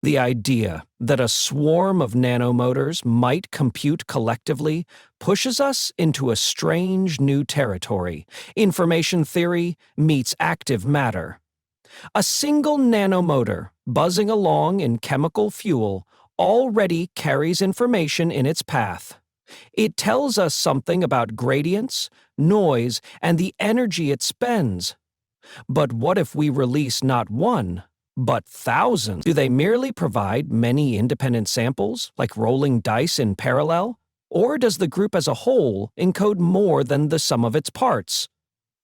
The idea that a swarm of nanomotors might compute collectively pushes us into a strange new territory. Information theory meets active matter. A single nanomotor buzzing along in chemical fuel already carries information in its path. It tells us something about gradients, noise, and the energy it spends. But what if we release not one, but thousands? Do they merely provide many independent samples, like rolling dice in parallel? Or does the group as a whole encode more than the sum of its parts?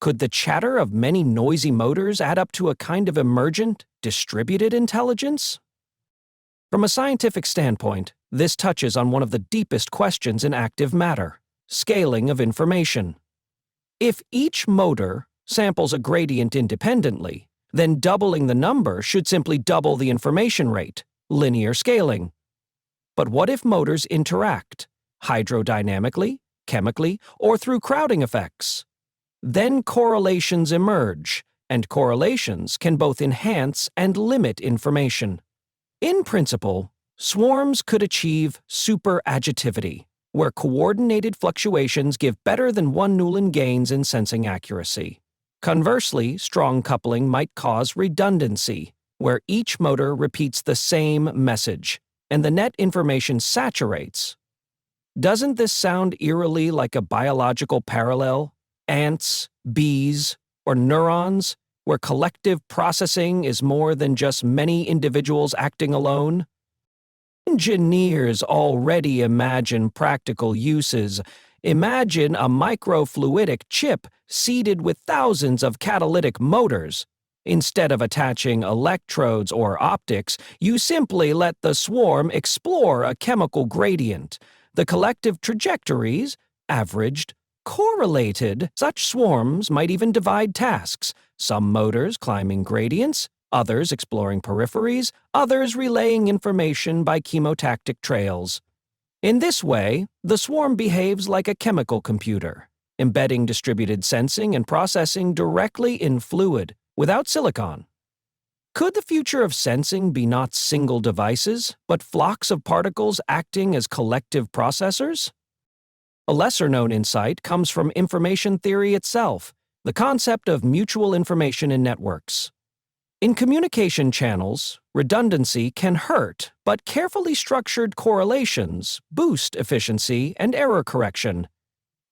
Could the chatter of many noisy motors add up to a kind of emergent, distributed intelligence? From a scientific standpoint, this touches on one of the deepest questions in active matter: scaling of information. If each motor samples a gradient independently, then doubling the number should simply double the information rate, linear scaling. But what if motors interact, hydrodynamically, chemically, or through crowding effects? Then correlations emerge, and correlations can both enhance and limit information. In principle, swarms could achieve superadditivity, where coordinated fluctuations give better than 1 Newland gains in sensing accuracy. Conversely, strong coupling might cause redundancy, where each motor repeats the same message, and the net information saturates. Doesn't this sound eerily like a biological parallel? Ants, bees, or neurons, where collective processing is more than just many individuals acting alone? Engineers already imagine practical uses. Imagine a microfluidic chip seeded with thousands of catalytic motors. Instead of attaching electrodes or optics, you simply let the swarm explore a chemical gradient. The collective trajectories, averaged, correlated. Such swarms might even divide tasks, some motors climbing gradients, others exploring peripheries, others relaying information by chemotactic trails. In this way, the swarm behaves like a chemical computer, embedding distributed sensing and processing directly in fluid, without silicon. Could the future of sensing be not single devices, but flocks of particles acting as collective processors? A lesser-known insight comes from information theory itself, the concept of mutual information in networks. In communication channels, redundancy can hurt, but carefully structured correlations boost efficiency and error correction.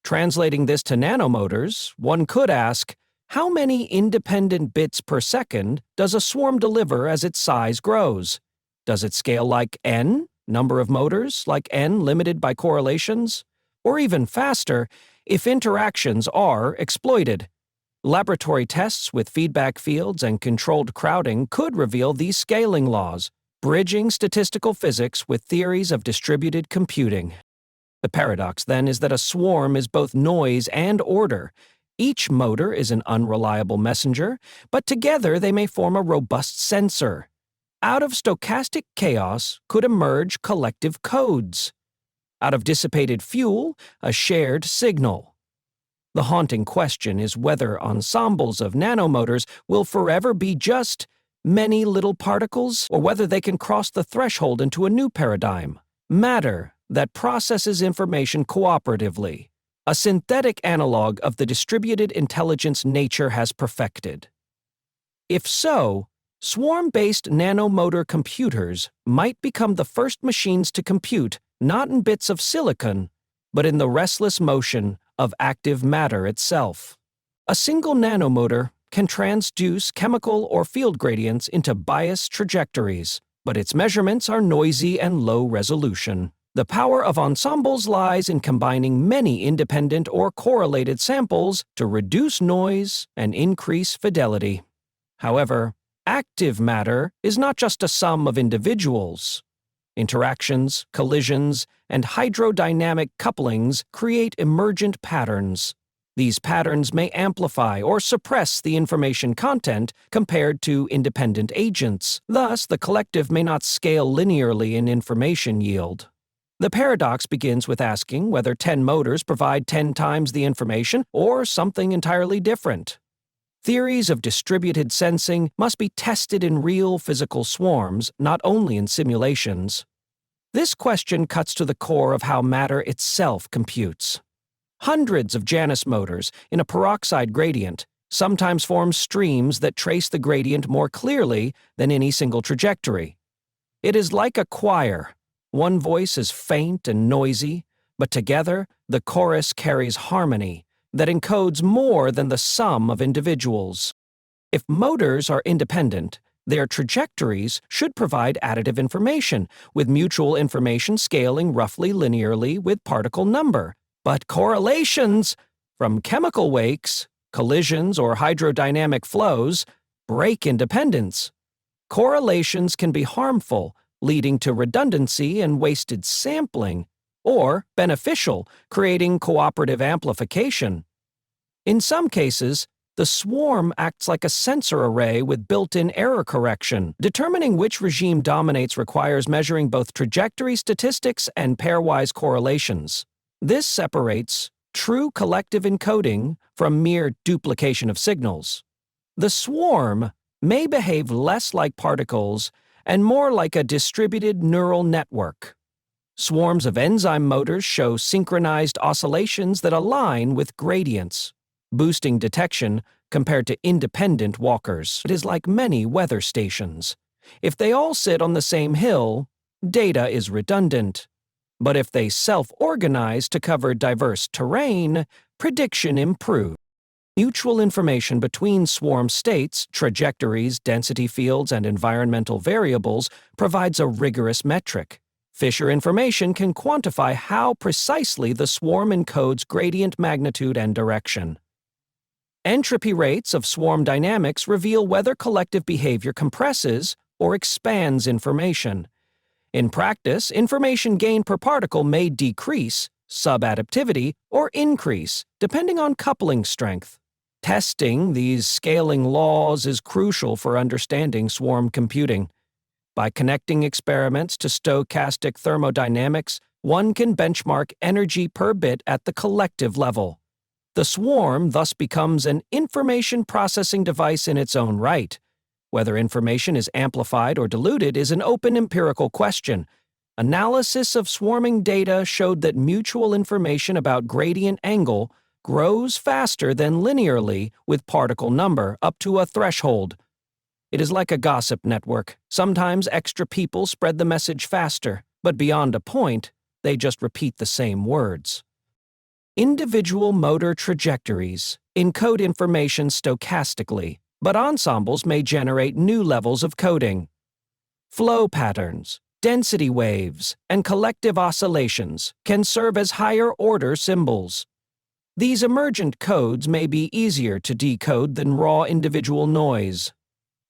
Translating this to nanomotors, one could ask, how many independent bits per second does a swarm deliver as its size grows? Does it scale like n, number of motors, like n limited by correlations? Or even faster, if interactions are exploited? Laboratory tests with feedback fields and controlled crowding could reveal these scaling laws, bridging statistical physics with theories of distributed computing. The paradox, then, is that a swarm is both noise and order. Each motor is an unreliable messenger, but together they may form a robust sensor. Out of stochastic chaos could emerge collective codes. Out of dissipated fuel, a shared signal. The haunting question is whether ensembles of nanomotors will forever be just many little particles, or whether they can cross the threshold into a new paradigm, matter that processes information cooperatively, a synthetic analog of the distributed intelligence nature has perfected. If so, swarm-based nanomotor computers might become the first machines to compute not in bits of silicon, but in the restless motion of active matter itself. A single nanomotor can transduce chemical or field gradients into biased trajectories, but its measurements are noisy and low resolution. The power of ensembles lies in combining many independent or correlated samples to reduce noise and increase fidelity. However, active matter is not just a sum of individuals. Interactions, collisions, and hydrodynamic couplings create emergent patterns. These patterns may amplify or suppress the information content compared to independent agents. Thus, the collective may not scale linearly in information yield. The paradox begins with asking whether 10 motors provide 10 times the information or something entirely different. Theories of distributed sensing must be tested in real physical swarms, not only in simulations. This question cuts to the core of how matter itself computes. Hundreds of Janus motors in a peroxide gradient sometimes form streams that trace the gradient more clearly than any single trajectory. It is like a choir. One voice is faint and noisy, but together the chorus carries harmony that encodes more than the sum of individuals. If motors are independent, their trajectories should provide additive information, with mutual information scaling roughly linearly with particle number. But correlations, from chemical wakes, collisions, or hydrodynamic flows, break independence. Correlations can be harmful, leading to redundancy and wasted sampling, or beneficial, creating cooperative amplification. In some cases, the swarm acts like a sensor array with built-in error correction. Determining which regime dominates requires measuring both trajectory statistics and pairwise correlations. This separates true collective encoding from mere duplication of signals. The swarm may behave less like particles and more like a distributed neural network. Swarms of enzyme motors show synchronized oscillations that align with gradients, boosting detection compared to independent walkers. It is like many weather stations. If they all sit on the same hill, data is redundant. But if they self-organize to cover diverse terrain, prediction improves. Mutual information between swarm states, trajectories, density fields, and environmental variables provides a rigorous metric. Fisher information can quantify how precisely the swarm encodes gradient magnitude and direction. Entropy rates of swarm dynamics reveal whether collective behavior compresses or expands information. In practice, information gain per particle may decrease, subadaptivity, or increase, depending on coupling strength. Testing these scaling laws is crucial for understanding swarm computing. By connecting experiments to stochastic thermodynamics, one can benchmark energy per bit at the collective level. The swarm thus becomes an information processing device in its own right. Whether information is amplified or diluted is an open empirical question. Analysis of swarming data showed that mutual information about gradient angle grows faster than linearly with particle number up to a threshold. It is like a gossip network. Sometimes extra people spread the message faster, but beyond a point, they just repeat the same words. Individual motor trajectories encode information stochastically, but ensembles may generate new levels of coding. Flow patterns, density waves, and collective oscillations can serve as higher-order symbols. These emergent codes may be easier to decode than raw individual noise.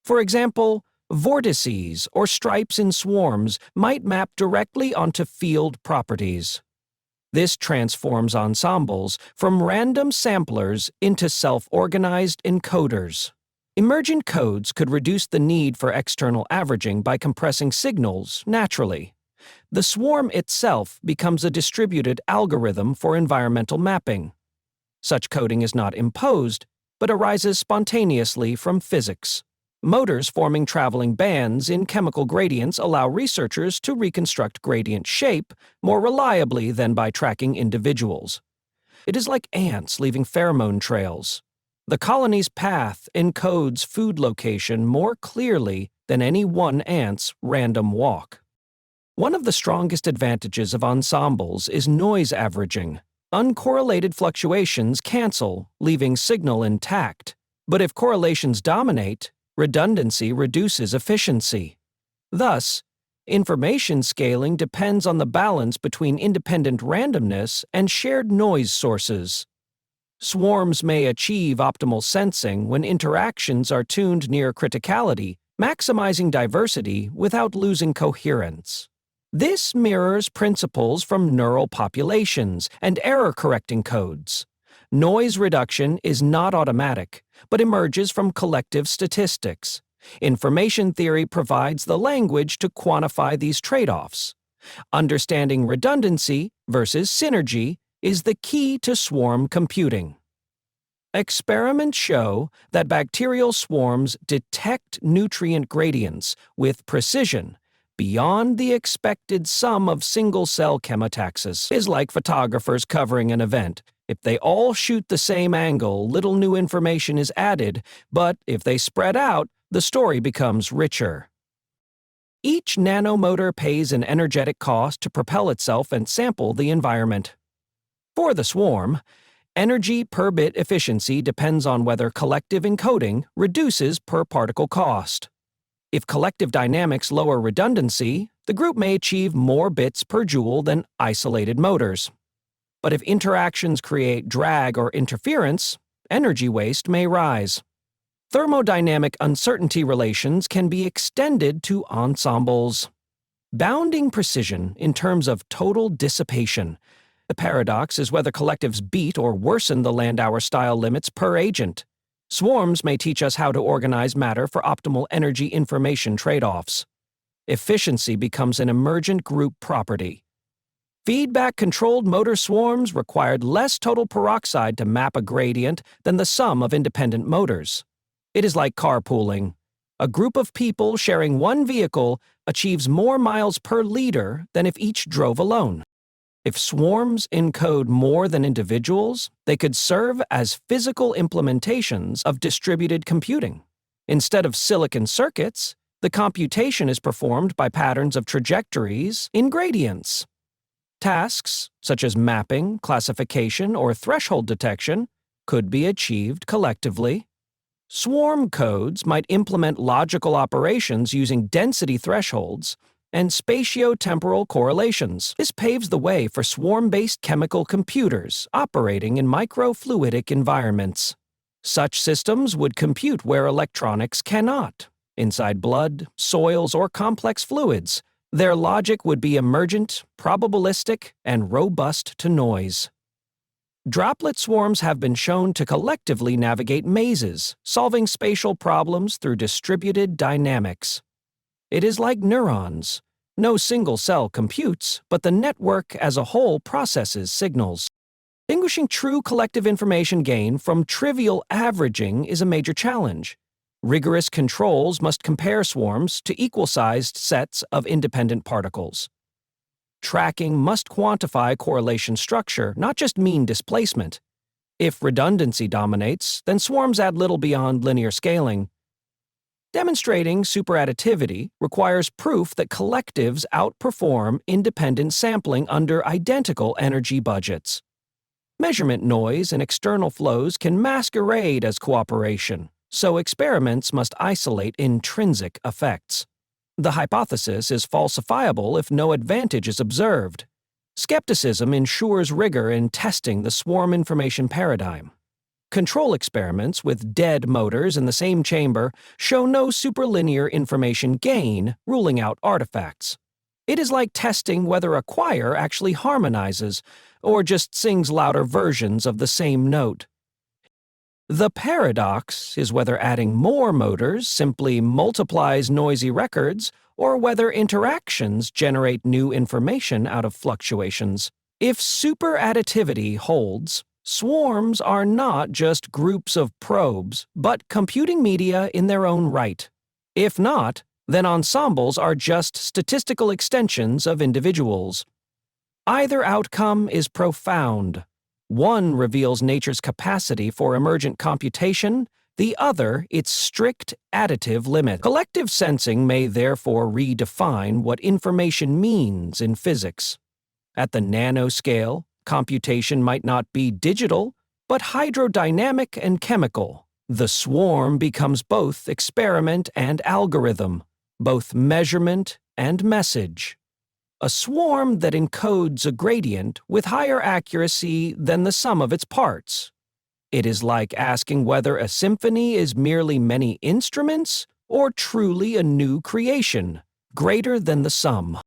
For example, vortices or stripes in swarms might map directly onto field properties. This transforms ensembles from random samplers into self-organized encoders. Emergent codes could reduce the need for external averaging by compressing signals naturally. The swarm itself becomes a distributed algorithm for environmental mapping. Such coding is not imposed, but arises spontaneously from physics. Motors forming traveling bands in chemical gradients allow researchers to reconstruct gradient shape more reliably than by tracking individuals. It is like ants leaving pheromone trails. The colony's path encodes food location more clearly than any one ant's random walk. One of the strongest advantages of ensembles is noise averaging. Uncorrelated fluctuations cancel, leaving signal intact. But if correlations dominate, redundancy reduces efficiency. Thus, information scaling depends on the balance between independent randomness and shared noise sources. Swarms may achieve optimal sensing when interactions are tuned near criticality, maximizing diversity without losing coherence. This mirrors principles from neural populations and error-correcting codes. Noise reduction is not automatic, but emerges from collective statistics. Information theory provides the language to quantify these trade-offs. Understanding redundancy versus synergy is the key to swarm computing. Experiments show that bacterial swarms detect nutrient gradients with precision beyond the expected sum of single-cell chemotaxis. It is like photographers covering an event. If they all shoot the same angle, little new information is added, but if they spread out, the story becomes richer. Each nanomotor pays an energetic cost to propel itself and sample the environment. For the swarm, energy per bit efficiency depends on whether collective encoding reduces per particle cost. If collective dynamics lower redundancy, the group may achieve more bits per joule than isolated motors. But if interactions create drag or interference, energy waste may rise. Thermodynamic uncertainty relations can be extended to ensembles. Bounding precision in terms of total dissipation. The paradox is whether collectives beat or worsen the Landauer style limits per agent. Swarms may teach us how to organize matter for optimal energy information trade-offs. Efficiency becomes an emergent group property. Feedback-controlled motor swarms required less total peroxide to map a gradient than the sum of independent motors. It is like carpooling. A group of people sharing one vehicle achieves more miles per liter than if each drove alone. If swarms encode more than individuals, they could serve as physical implementations of distributed computing. Instead of silicon circuits, the computation is performed by patterns of trajectories in gradients. Tasks, such as mapping, classification, or threshold detection, could be achieved collectively. Swarm codes might implement logical operations using density thresholds and spatiotemporal correlations. This paves the way for swarm-based chemical computers operating in microfluidic environments. Such systems would compute where electronics cannot, inside blood, soils, or complex fluids. Their logic would be emergent, probabilistic, and robust to noise. Droplet swarms have been shown to collectively navigate mazes, solving spatial problems through distributed dynamics. It is like neurons. No single cell computes, but the network as a whole processes signals. Distinguishing true collective information gain from trivial averaging is a major challenge. Rigorous controls must compare swarms to equal-sized sets of independent particles. Tracking must quantify correlation structure, not just mean displacement. If redundancy dominates, then swarms add little beyond linear scaling. Demonstrating superadditivity requires proof that collectives outperform independent sampling under identical energy budgets. Measurement noise and external flows can masquerade as cooperation, so experiments must isolate intrinsic effects. The hypothesis is falsifiable if no advantage is observed. Skepticism ensures rigor in testing the swarm information paradigm. Control experiments with dead motors in the same chamber show no superlinear information gain, ruling out artifacts. It is like testing whether a choir actually harmonizes or just sings louder versions of the same note. The paradox is whether adding more motors simply multiplies noisy records or whether interactions generate new information out of fluctuations. If superadditivity holds, swarms are not just groups of probes, but computing media in their own right. If not, then ensembles are just statistical extensions of individuals. Either outcome is profound. One reveals nature's capacity for emergent computation, the other its strict additive limit. Collective sensing may therefore redefine what information means in physics. At the nanoscale, computation might not be digital, but hydrodynamic and chemical. The swarm becomes both experiment and algorithm, both measurement and message. A swarm that encodes a gradient with higher accuracy than the sum of its parts. It is like asking whether a symphony is merely many instruments or truly a new creation, greater than the sum.